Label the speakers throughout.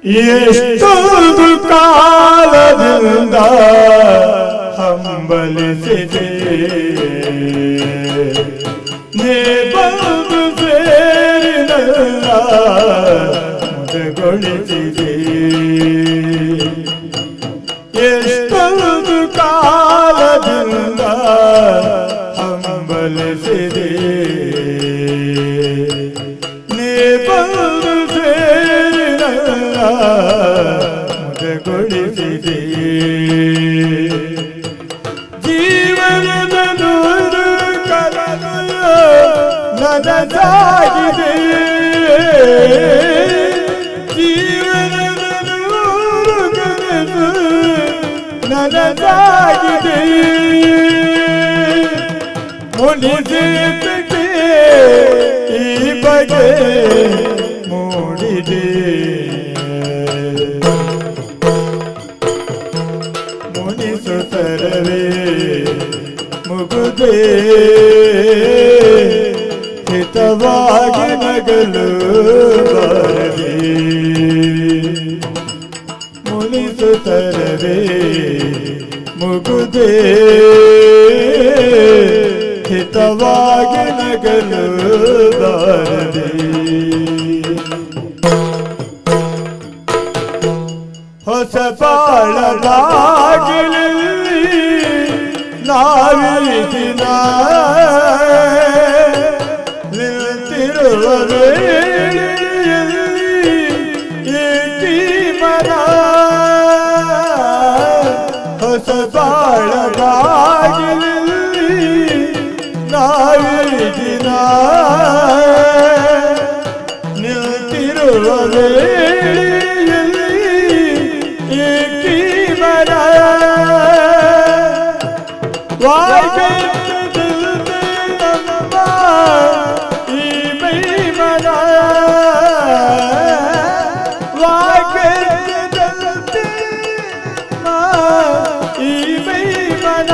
Speaker 1: ಎಷ್ಟೊಂದು ಕಾಲದಿಂದ ಹಂಬಲಿಸಿದೆ ನೇ ಬಂದು ಸೇರಿನಲ್ಲ ಮುದಗೊಳಿಸಿದೆ ಎಷ್ಟೊಂದು ಕಾಲದಿಂದ ಹಂಬಲಿಸಿದೆ ನೇ ಬಂದು ಸೇರಿನಲ್ಲ ಮುದಗೊಳಿಸಿದೆ ಜೀವನದ ನೂರು ಕನಸು ನನಸಾಗಿದೆ ಜೀವನದ ನೂರು ಕನಸು ನನಸಾಗಿದೆ ಮುನಿಸಿದೆ ಈ ಬಗೆ ಮೂಡಿದೆ ಮುನಿಸುತ್ತರವೇ ಮುಗುದೇ ಹಿತವಾಗಿ ನಗಲು ಬಾರದೆ ಮುನಿಸುತ್ತರವೇ ಮುಗುದೇ ಹಿತವಾಗಿ ನಗಲು ಬಾರದೆ ಹೊಸ ಬಾಳ ಬಾಗಿಲಲ್ಲಿ ನಾವೀ ದಿನ ನಿಂತಿರುವ ವೇಳೆಯಲ್ಲಿ ಏಕಿ ಮರ ಹೊಸ ಬಾಳ ಬಾಗಿಲಲ್ಲಿ ನಾವೀ ದಿನ ನಿಂತಿರುವ ವೇಳೆಯಲ್ಲಿ ಏಕಿ ಮರ ವಾಯ್ಗೆದ್ದಲ್ದೆ ನಮ್ಮ ಈ ಮೈ ಮನ ವಾಯ್ಗೆದ್ದಲ್ದೆ ಈ ಮೈ ಮನ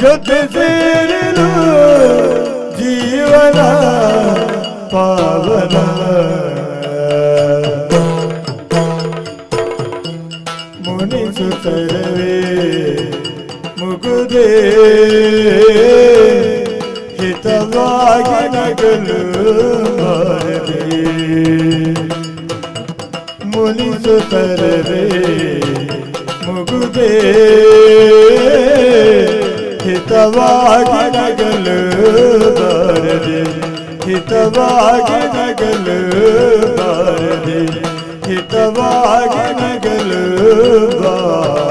Speaker 1: ಜೊತೆ ಸೇರಲು ಜೀವನ ಪಾವನ ಮುನಿಸುತ್ತರವೇ ಮುಗುದೇ ಹಿತವಾಗಿ ನಗಲು ಬಾರದೆ ಮುನಿಸುತ್ತರವೇ ಮುಗುದೇ ಹಿತವಾಗಿ ನಗಲು ಬಾರದೆ ಹಿತವಾಗಿ ನಗಲು ಬಾರದೆ ಹಿತವಾಗಿ ನಗಲು ಬಾರದೆ